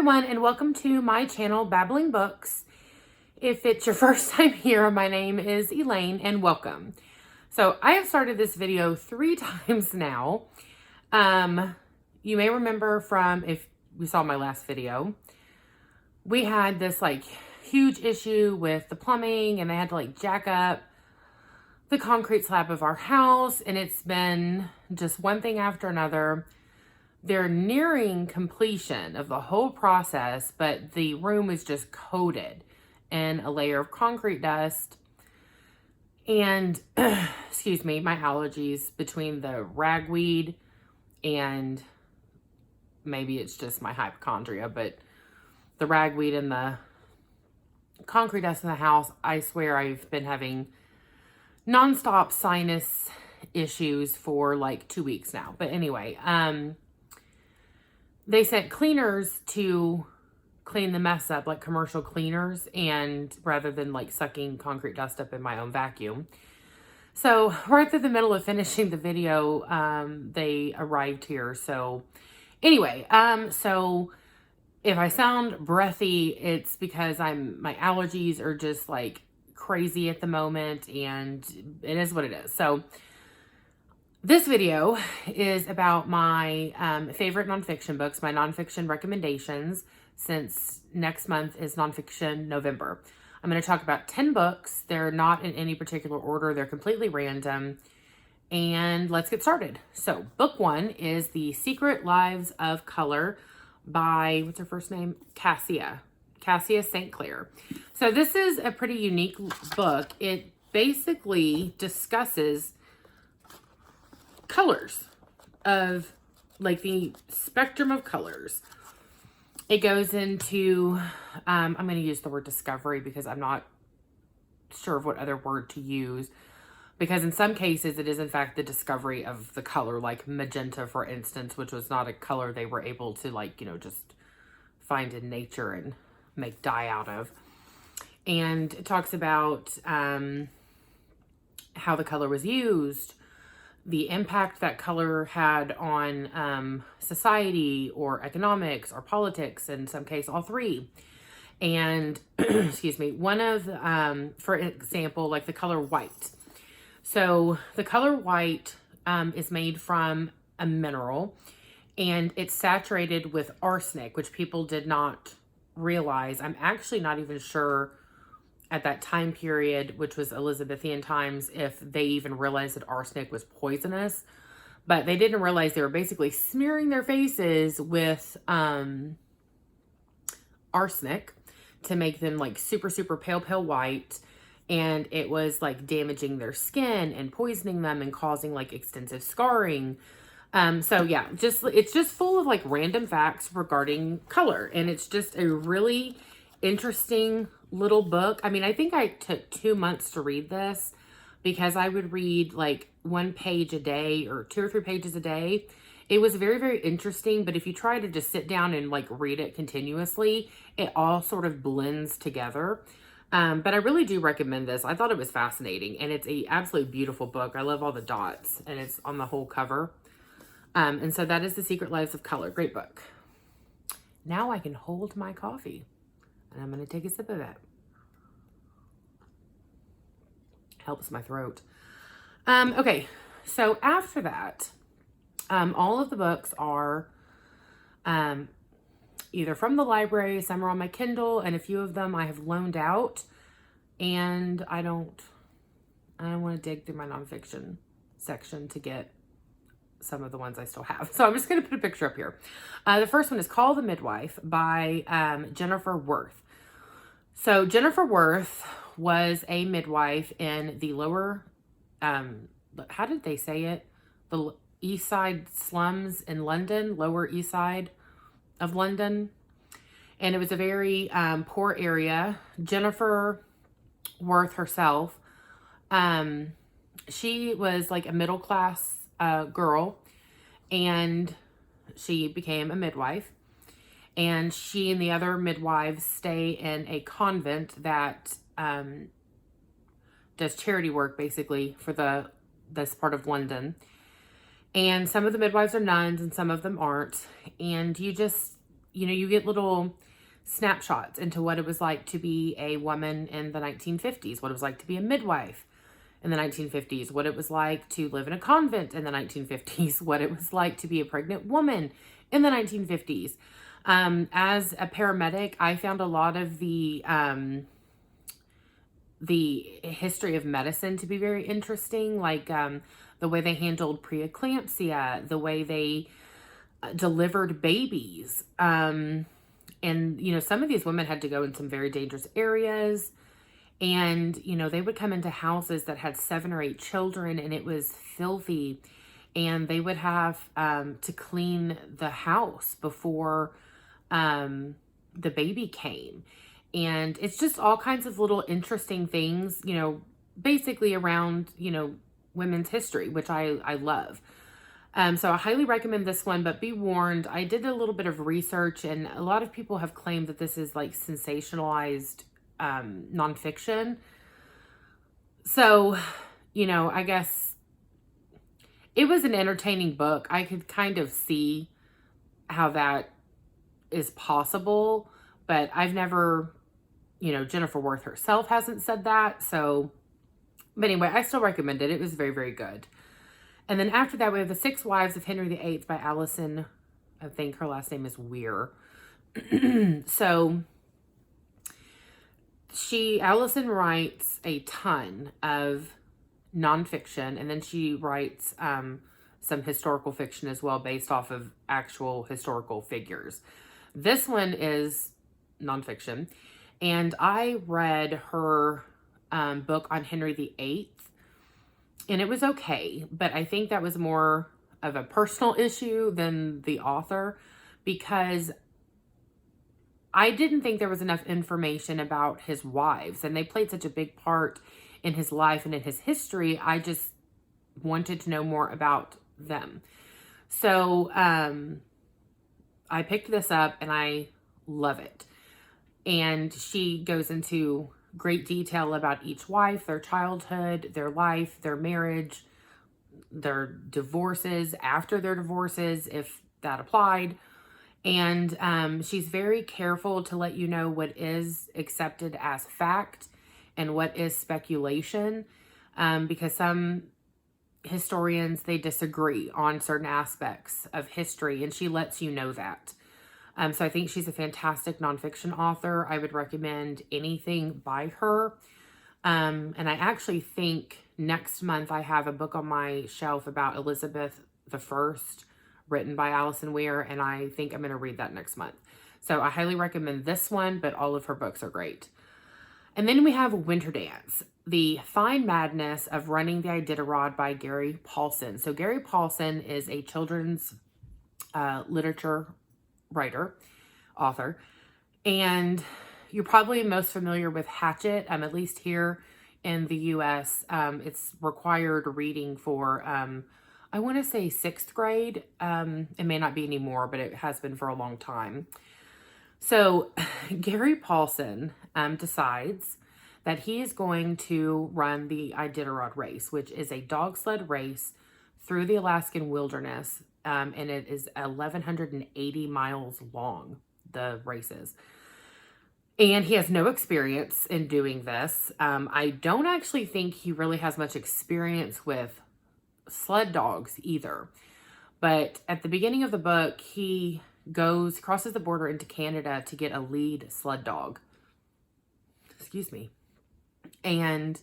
everyone, and welcome to my channel, Babbling Books. If it's your first time here, my name is Elaine, and welcome. So I have started this video 3 times now. You may remember from, if you saw my last video, we had this like huge issue with the plumbing, and they had to like jack up the concrete slab of our house, and it's been just one thing after another. They're nearing completion of the whole process, but the room is just coated in a layer of concrete dust. And, excuse me, my allergies between the ragweed and maybe it's just my hypochondria, but the ragweed and the concrete dust in the house, I swear I've been having nonstop sinus issues for like 2 weeks now. But anyway, they sent cleaners to clean the mess up, like commercial cleaners, and rather than like sucking concrete dust up in my own vacuum. So right through the middle of finishing the video, they arrived here. So anyway, so if I sound breathy, it's because my allergies are just like crazy at the moment, and it is what it is. So this video is about my favorite nonfiction books, my nonfiction recommendations, since next month is Nonfiction November. I'm going to talk about 10 books. They're not in any particular order. They're completely random. And let's get started. So book 1 is The Secret Lives of Color by, what's her first name? Cassia St. Clair. So this is a pretty unique book. It basically discusses colors of like the spectrum of colors. It goes into, I'm going to use the word discovery because I'm not sure of what other word to use, because in some cases it is in fact the discovery of the color, like magenta, for instance, which was not a color they were able to like, you know, just find in nature and make dye out of. And it talks about how the color was used, the impact that color had on society or economics or politics, in some case all three. And excuse me, one of for example, like the color white. So the color white is made from a mineral, and it's saturated with arsenic, which people did not realize. I'm actually not even sure at that time period, which was Elizabethan times, if they even realized that arsenic was poisonous. But they didn't realize they were basically smearing their faces with arsenic to make them like super, super pale white. And it was like damaging their skin and poisoning them and causing like extensive scarring. So yeah, it's just full of like random facts regarding color. And it's just a really interesting little book. I mean, I think I took 2 months to read this because I would read like 1 page a day or 2 or 3 pages a day. It was very, very interesting, but if you try to just sit down and like read it continuously, it all sort of blends together. But I really do recommend this. I thought it was fascinating, and it's a absolutely beautiful book. I love all the dots, and it's on the whole cover. And so that is The Secret Lives of Color. Great book. Now I can hold my coffee. And I'm going to take a sip of it. Helps my throat. Okay, so after that, all of the books are either from the library, some are on my Kindle, and a few of them I have loaned out. And I don't want to dig through my nonfiction section to get some of the ones I still have. So I'm just going to put a picture up here. The first one is called The Midwife by Jennifer Worth. So Jennifer Worth was a midwife in the lower, how did they say it? The East Side slums in London, Lower East Side of London. And it was a very poor area. Jennifer Worth herself, she was like a middle class girl, and she became a midwife. And she and the other midwives stay in a convent that does charity work basically for this part of London. And some of the midwives are nuns and some of them aren't. And you just you know, you get little snapshots into what it was like to be a woman in the 1950s, what it was like to be a midwife in the 1950s, what it was like to live in a convent in the 1950s, what it was like to be a pregnant woman in the 1950s. As a paramedic, I found a lot of the history of medicine to be very interesting, like the way they handled preeclampsia, the way they delivered babies. And, you know, some of these women had to go in some very dangerous areas. And, you know, they would come into houses that had 7 or 8 children, and it was filthy. And they would have to clean the house before the baby came. And it's just all kinds of little interesting things, you know, basically around, you know, women's history, which I love. So I highly recommend this one, but be warned, I did a little bit of research, and a lot of people have claimed that this is like sensationalized nonfiction. So, you know, I guess it was an entertaining book. I could kind of see how that is possible, but I've never, you know, Jennifer Worth herself hasn't said that. So, but anyway, I still recommend it. It was very, very good. And then after that, we have The 6 Wives of Henry VIII by Alison. I think her last name is Weir. So Alison writes a ton of nonfiction, and then she writes some historical fiction as well, based off of actual historical figures. This one is nonfiction, and I read her book on Henry VIII, and it was okay, but I think that was more of a personal issue than the author, because I didn't think there was enough information about his wives, and they played such a big part in his life and in his history. I just wanted to know more about them. So I picked this up, and I love it. And she goes into great detail about each wife, their childhood, their life, their marriage, their divorces, after their divorces, if that applied. And she's very careful to let you know what is accepted as fact and what is speculation, because some historians, they disagree on certain aspects of history, and she lets you know that. So I think she's a fantastic nonfiction author. I would recommend anything by her. And I actually think next month I have a book on my shelf about Elizabeth I, written by Alison Weir, and I think I'm going to read that next month. So I highly recommend this one, but all of her books are great. And then we have Winterdance, The Fine Madness of Running the Iditarod by Gary Paulsen. So Gary Paulsen is a children's literature writer, author, and you're probably most familiar with Hatchet, at least here in the US. It's required reading for, I want to say 6th grade. It may not be anymore, but it has been for a long time. So Gary Paulsen decides that he is going to run the Iditarod race, which is a dog sled race through the Alaskan wilderness. And it is 1,180 miles long, the races. And he has no experience in doing this. I don't actually think he really has much experience with sled dogs either. But at the beginning of the book, he crosses the border into Canada to get a lead sled dog. Excuse me. And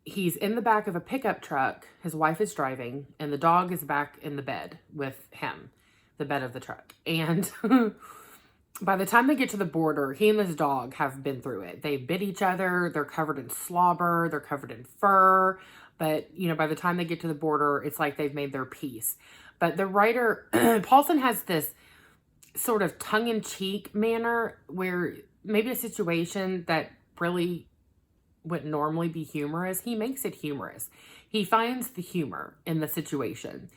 he's in the back of a pickup truck. His wife is driving, and the dog is back in the bed with him, the bed of the truck. And by the time they get to the border, he and this dog have been through it. They bit each other. They're covered in slobber. They're covered in fur. But, you know, by the time they get to the border, it's like they've made their peace. But the writer, Paulsen, has this sort of tongue-in-cheek manner where maybe a situation that really would normally be humorous, he makes it humorous. He finds the humor in the situation.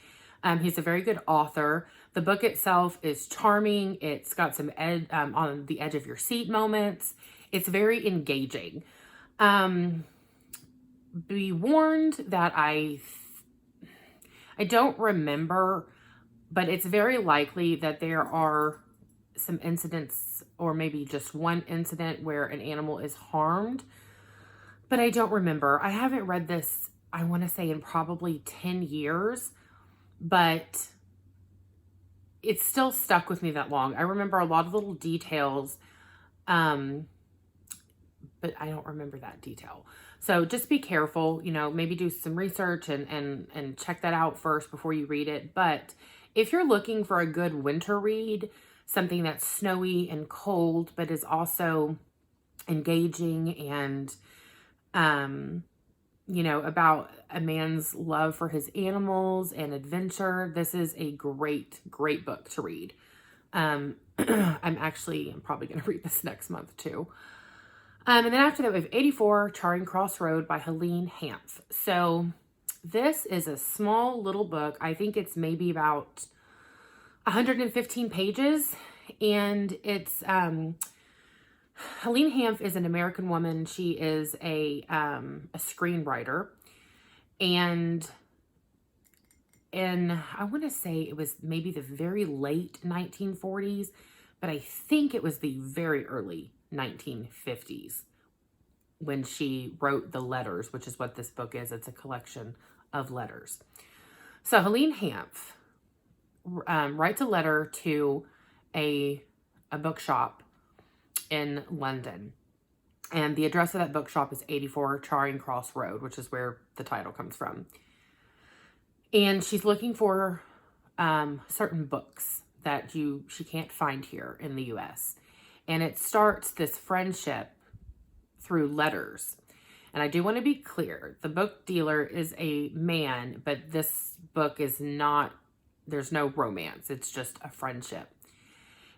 He's a very good author. The book itself is charming. It's got some on the edge of your seat moments. It's very engaging. Be warned that I don't remember, but it's very likely that there are some incidents, or maybe just one incident where an animal is harmed, but I don't remember. I haven't read this, I want to say, in probably 10 years, but it's still stuck with me that long. I remember a lot of little details, but I don't remember that detail. So just be careful, you know, maybe do some research and check that out first before you read it. But if you're looking for a good winter read, something that's snowy and cold, but is also engaging and, you know, about a man's love for his animals and adventure, this is a great, great book to read. I'm probably going to read this next month too. And then after that, we have 84, Charring Crossroad by Helene, Hanf. So this is a small little book. I think it's maybe about 115 pages. And it's, Helene Hanf is an American woman. She is a screenwriter. And I want to say it was maybe the very late 1940s, but I think it was the very early 1950s when she wrote the letters, which is what this book is. It's a collection of letters. So Helene Hanf writes a letter to a bookshop in London. And the address of that bookshop is 84 Charring Crossroad, which is where the title comes from. And she's looking for certain books that she can't find here in the U.S. And it starts this friendship through letters. And I do want to be clear, the book dealer is a man, but this book is not, there's no romance. It's just a friendship.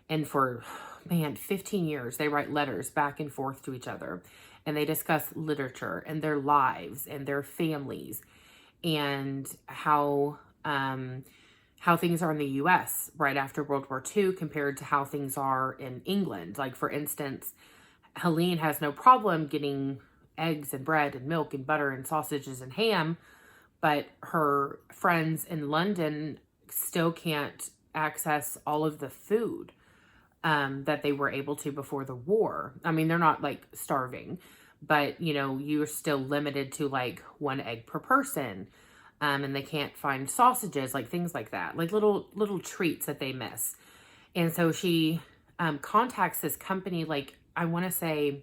And for, 15 years, they write letters back and forth to each other. And they discuss literature and their lives and their families and how things are in the U.S. right after World War II compared to how things are in England. Like, for instance, Helene has no problem getting eggs and bread and milk and butter and sausages and ham, but her friends in London still can't access all of the food that they were able to before the war. I mean, they're not like starving, but you know, you're still limited to like 1 egg per person. And they can't find sausages, like things like that, like little treats that they miss. And so she contacts this company, like, I want to say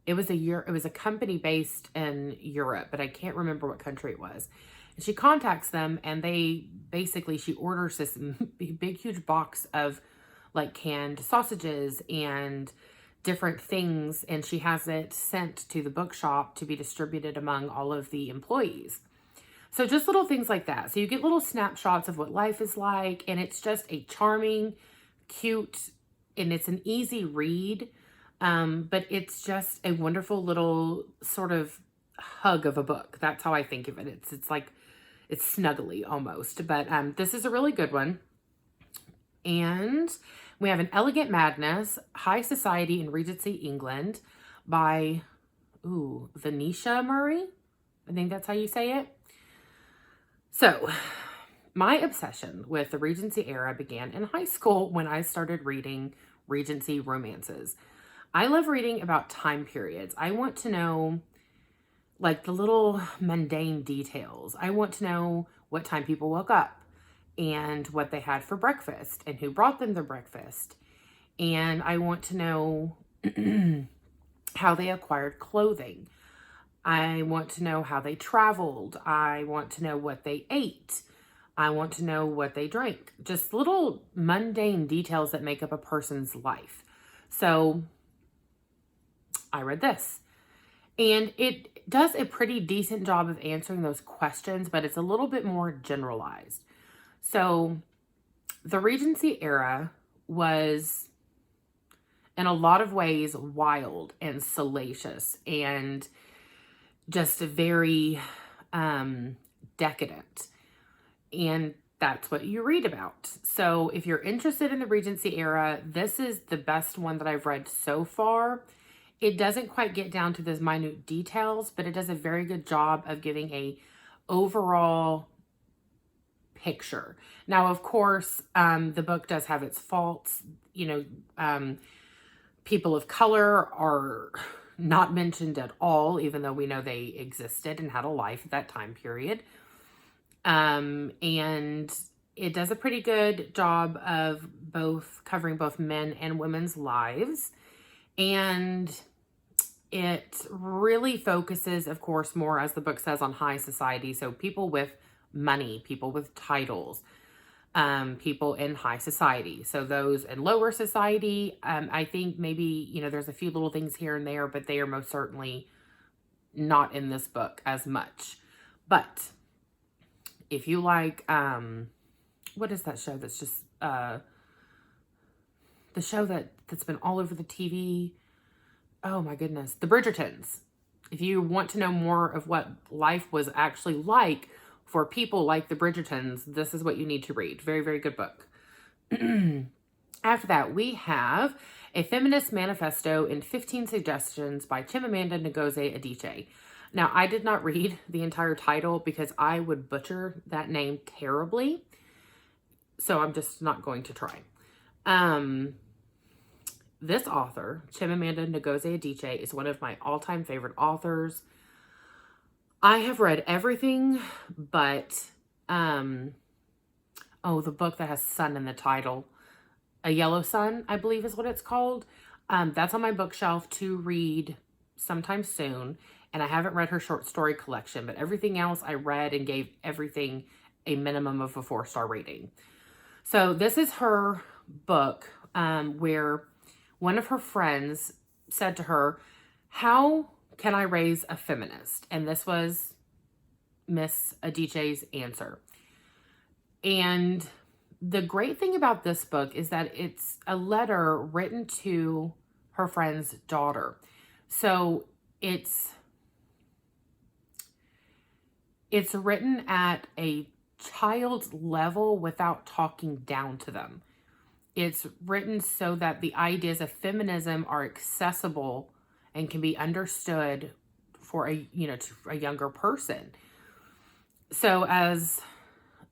it was a company based in Europe, but I can't remember what country it was. And she contacts them, and she orders this big, huge box of like canned sausages and different things, and she has it sent to the bookshop to be distributed among all of the employees. So just little things like that. So you get little snapshots of what life is like, and it's just a charming, cute, and it's an easy read, but it's just a wonderful little sort of hug of a book. That's how I think of it. It's like, it's snuggly almost, but this is a really good one. And we have An Elegant Madness, High Society in Regency England by, Venetia Murray. I think that's how you say it. So my obsession with the Regency era began in high school when I started reading Regency romances. I love reading about time periods. I want to know like the little mundane details. I want to know what time people woke up and what they had for breakfast and who brought them their breakfast. And I want to know how they acquired clothing. I want to know how they traveled. I want to know what they ate. I want to know what they drank. Just little mundane details that make up a person's life. So I read this. And it does a pretty decent job of answering those questions, but it's a little bit more generalized. So the Regency era was in a lot of ways wild and salacious and just very decadent. And that's what you read about. So if you're interested in the Regency era, this is the best one that I've read so far. It doesn't quite get down to those minute details, but it does a very good job of giving a overall picture. Now, of course, the book does have its faults. People of color are not mentioned at all, even though we know they existed and had a life at that time period. And it does a pretty good job of covering both men and women's lives. And it really focuses, of course, more, as the book says, on high society. So people with money, people with titles, people in high society. So those in lower society, I think maybe, there's a few little things here and there, but they are most certainly not in this book as much. But if you like, what is that show that's just, the show that's been all over the TV? Oh my goodness. The Bridgertons. If you want to know more of what life was actually like for people like the Bridgertons, this is what you need to read. Very, very good book. After that, we have A Feminist Manifesto in 15 Suggestions by Chimamanda Ngozi Adichie. Now, I did not read the entire title because I would butcher that name terribly. So I'm just not going to try. This author, Chimamanda Ngozi Adichie, is one of my all-time favorite authors. I have read everything but, the book that has sun in the title. A Yellow Sun, I believe is what it's called. That's on my bookshelf to read sometime soon. And I haven't read her short story collection, but everything else I read and gave everything a minimum of a 4-star rating. So this is her book where one of her friends said to her, "How can I raise a feminist?" And this was Miss Adichie's answer. And the great thing about this book is that it's a letter written to her friend's daughter. So it's written at a child's level without talking down to them. It's written so that the ideas of feminism are accessible and can be understood for a younger person. So as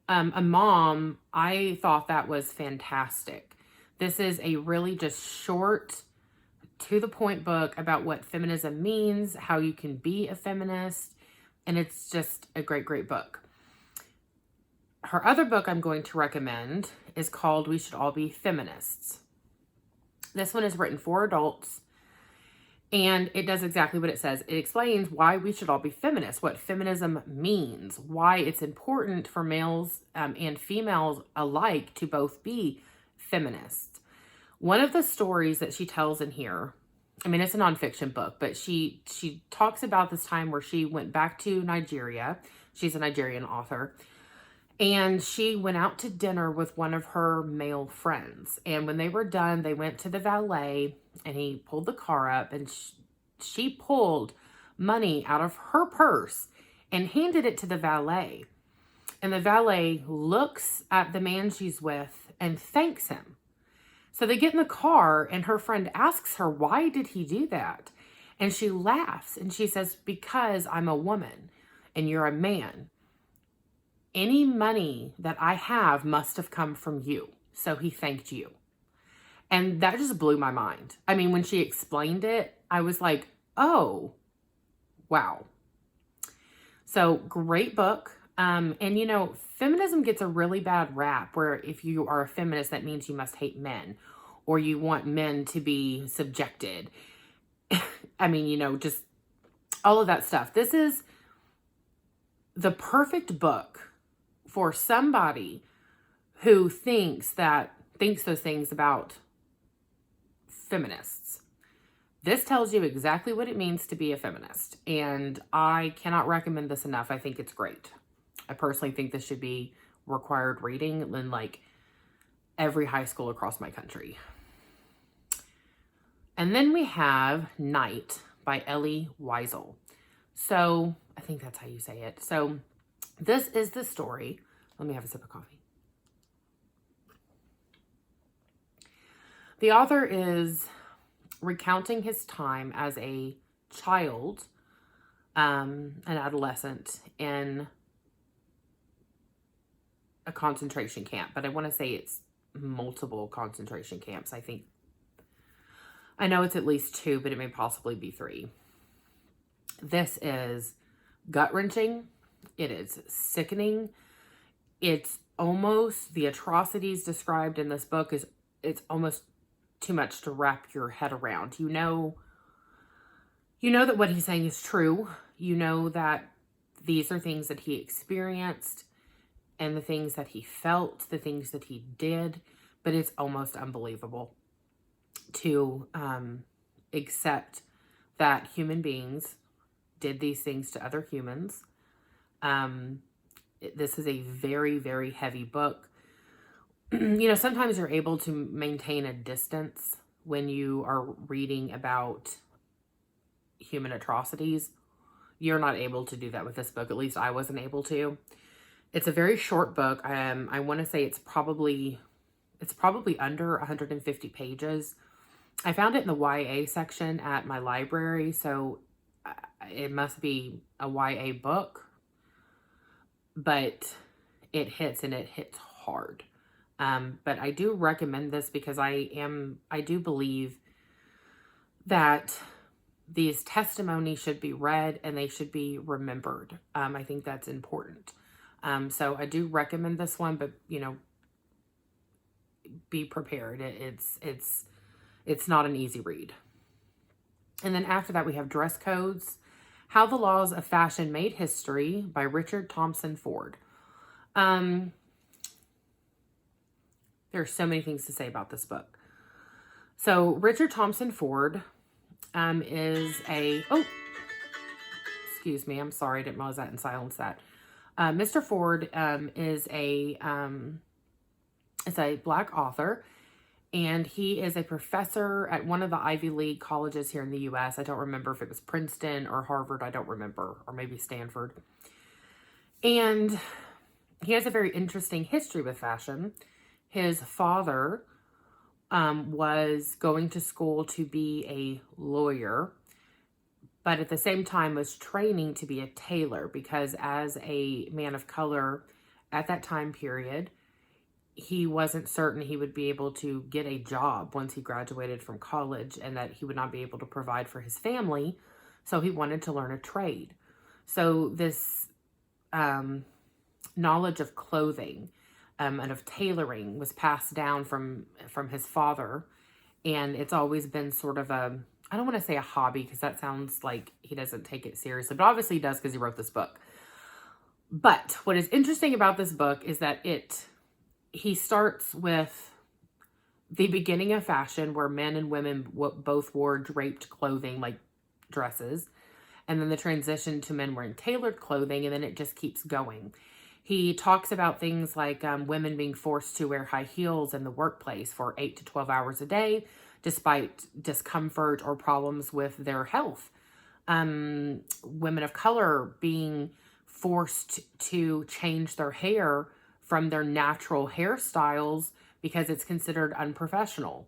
a mom, I thought that was fantastic. This is a really just short, to the point book about what feminism means, how you can be a feminist, and it's just a great, great book. Her other book I'm going to recommend is called We Should All Be Feminists. This one is written for adults, and it does exactly what it says. It explains why we should all be feminists, what feminism means, why it's important for males and females alike to both be feminists. One of the stories that she tells in here, it's a nonfiction book, but she talks about this time where she went back to Nigeria. She's a Nigerian author. And she went out to dinner with one of her male friends. And when they were done, they went to the valet and he pulled the car up and she pulled money out of her purse and handed it to the valet. And the valet looks at the man she's with and thanks him. So they get in the car and her friend asks her, why did he do that? And she laughs and she says, because I'm a woman and you're a man. Any money that I have must have come from you. So he thanked you. And that just blew my mind. When she explained it, I was like, oh, wow. So great book. Feminism gets a really bad rap where if you are a feminist, that means you must hate men or you want men to be subjected. Just all of that stuff. This is the perfect book for somebody who thinks those things about feminists. This tells you exactly what it means to be a feminist, and I cannot recommend this enough. I think it's great. I personally think this should be required reading in every high school across my country. And then we have Night by Elie Wiesel. So I think that's how you say it. So this is the story. Let me have a sip of coffee. The author is recounting his time as a child, an adolescent in a concentration camp, but I want to say it's multiple concentration camps. I know it's at least 2, but it may possibly be 3. This is gut-wrenching. It is sickening. It's almost, the atrocities described in this book it's almost too much to wrap your head around. You know that what he's saying is true. You know that these are things that he experienced and the things that he felt, the things that he did, but it's almost unbelievable to accept that human beings did these things to other humans. This is a very, very heavy book. Sometimes you're able to maintain a distance when you are reading about human atrocities. You're not able to do that with this book. At least I wasn't able to. It's a very short book. I want to say it's probably under 150 pages. I found it in the YA section at my library, so it must be a YA book, but it hits hard. But I do recommend this because I do believe that these testimonies should be read and they should be remembered. I think that's important. So I do recommend this one, but be prepared. It's not an easy read. And then after that, we have Dress Codes, How the Laws of Fashion Made History by Richard Thompson Ford. There's so many things to say about this book. So Richard Thompson Ford is a, excuse me, I'm sorry, I didn't realize that and silence that. Mr. Ford is a Black author, and he is a professor at one of the Ivy League colleges here in the U.S. I don't remember if it was Princeton or Harvard. I don't remember, or maybe Stanford. And he has a very interesting history with fashion. His father was going to school to be a lawyer, but at the same time was training to be a tailor, because as a man of color at that time period, he wasn't certain he would be able to get a job once he graduated from college, and that he would not be able to provide for his family. So he wanted to learn a trade. So this knowledge of clothing and of tailoring was passed down from his father. And it's always been sort of I don't want to say a hobby, because that sounds like he doesn't take it seriously, but obviously he does, because he wrote this book. But what is interesting about this book is that he starts with the beginning of fashion, where men and women both wore draped clothing, like dresses, and then the transition to men wearing tailored clothing, and then it just keeps going. He talks about things like women being forced to wear high heels in the workplace for 8 to 12 hours a day, despite discomfort or problems with their health. Women of color being forced to change their hair from their natural hairstyles because it's considered unprofessional.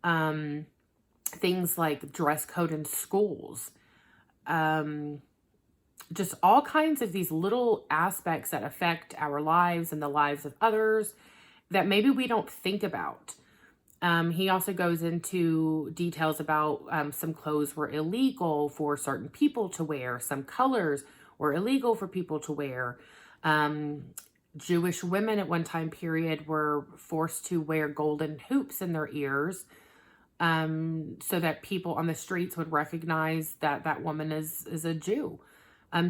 Things like dress code in schools. Just all kinds of these little aspects that affect our lives and the lives of others that maybe we don't think about. He also goes into details about some clothes were illegal for certain people to wear. Some colors were illegal for people to wear. Jewish women at one time period were forced to wear golden hoops in their ears so that people on the streets would recognize that that woman is a Jew.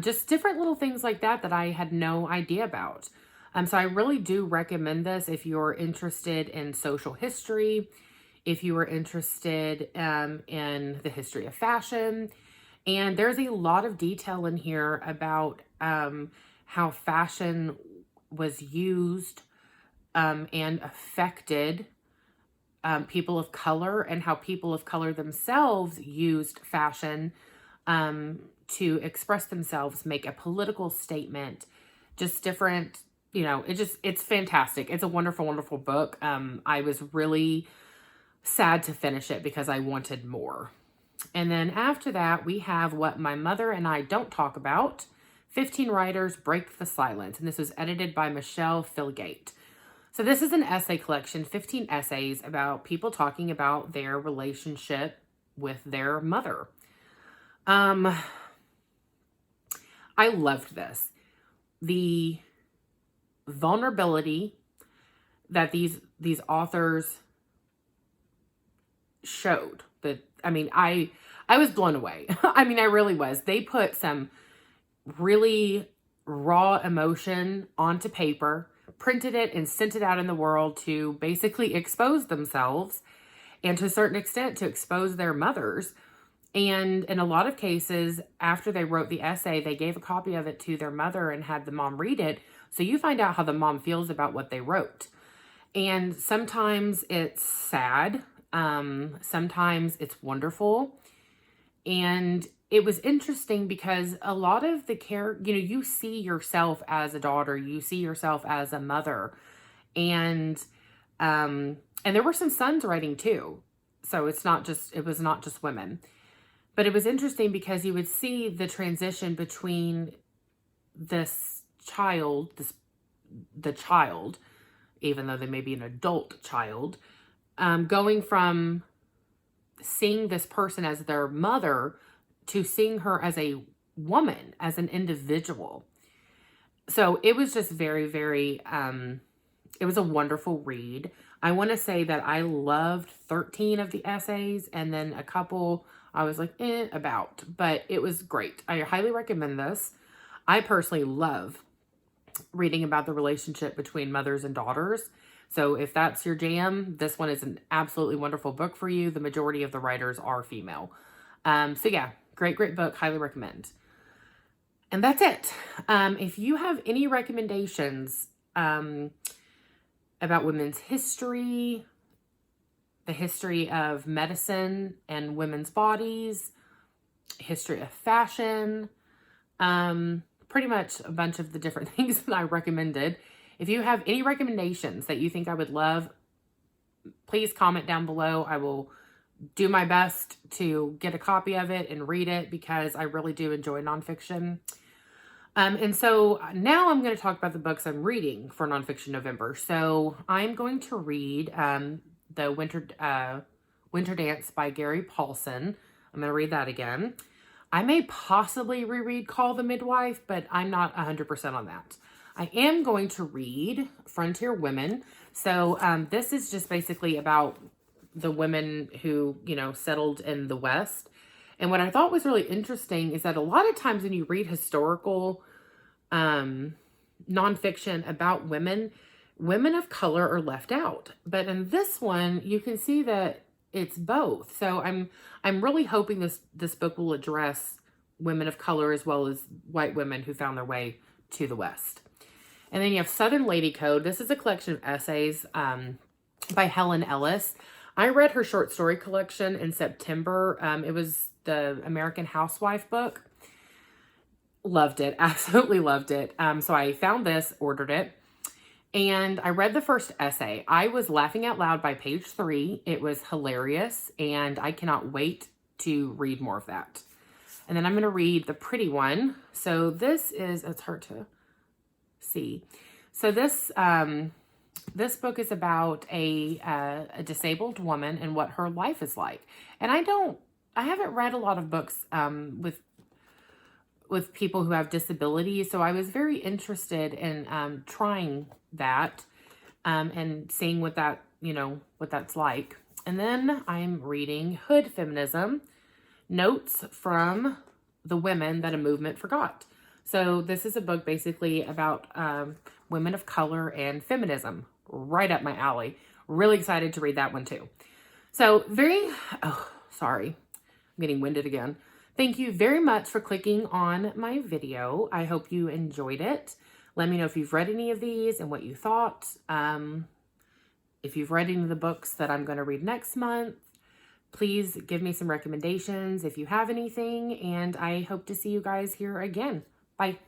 Just different little things like that I had no idea about. So I really do recommend this if you're interested in social history, if you are interested in the history of fashion. And there's a lot of detail in here about how fashion was used and affected people of color, and how people of color themselves used fashion to express themselves, make a political statement, just different, it's fantastic. It's a wonderful, wonderful book. I was really sad to finish it because I wanted more. And then after that, we have What My Mother and I Don't Talk About, 15 Writers Break the Silence. And this was edited by Michelle Filgate. So this is an essay collection, 15 essays about people talking about their relationship with their mother. I loved this. The vulnerability that these authors showed. I was blown away. I really was. They put some really raw emotion onto paper, printed it, and sent it out in the world to basically expose themselves, and to a certain extent to expose their mothers. And in a lot of cases, after they wrote the essay, they gave a copy of it to their mother and had the mom read it. So you find out how the mom feels about what they wrote. And sometimes it's sad. Sometimes it's wonderful. And it was interesting because a lot of the you see yourself as a daughter, you see yourself as a mother. And there were some sons writing too. So it was not just women. But it was interesting because you would see the transition between this child, the child, even though they may be an adult child, going from seeing this person as their mother to seeing her as a woman, as an individual. So it was just very, very, it was a wonderful read. I want to say that I loved 13 of the essays, and then a couple I was like, about, but it was great. I highly recommend this. I personally love reading about the relationship between mothers and daughters. So if that's your jam, this one is an absolutely wonderful book for you. The majority of the writers are female. So yeah, great book. Highly recommend. And that's it. If you have any recommendations about women's history, the history of medicine and women's bodies, history of fashion, pretty much a bunch of the different things that I recommended. If you have any recommendations that you think I would love, please comment down below. I will do my best to get a copy of it and read it because I really do enjoy nonfiction. And so now I'm going to talk about the books I'm reading for Nonfiction November. So I'm going to read the Winterdance by Gary Paulsen. I'm going to read that again. I may possibly reread Call the Midwife, but I'm not 100% on that. I am going to read Frontier Women. So this is just basically about the women who, settled in the West. And what I thought was really interesting is that a lot of times when you read historical nonfiction about women of color are left out. But in this one, you can see that it's both. So I'm really hoping this book will address women of color as well as white women who found their way to the West. And then you have Southern Lady Code. This is a collection of essays by Helene Ellis. I read her short story collection in September. It was the American Housewife book. Loved it. Absolutely loved it. So I found this, ordered it, and I read the first essay. I was laughing out loud by page 3. It was hilarious, and I cannot wait to read more of that. And then I'm going to read the pretty one. So this is, it's hard to see. So this book is about a disabled woman and what her life is like. And I haven't read a lot of books with people who have disabilities, so I was very interested in trying that and seeing what that's like. And then I'm reading Hood Feminism: Notes from the Women That a Movement Forgot. So this is a book basically about women of color and feminism. Right up my alley. Really excited to read that one too. So sorry. I'm getting winded again. Thank you very much for clicking on my video. I hope you enjoyed it. Let me know if you've read any of these and what you thought. If you've read any of the books that I'm going to read next month, please give me some recommendations if you have anything. And I hope to see you guys here again. Bye.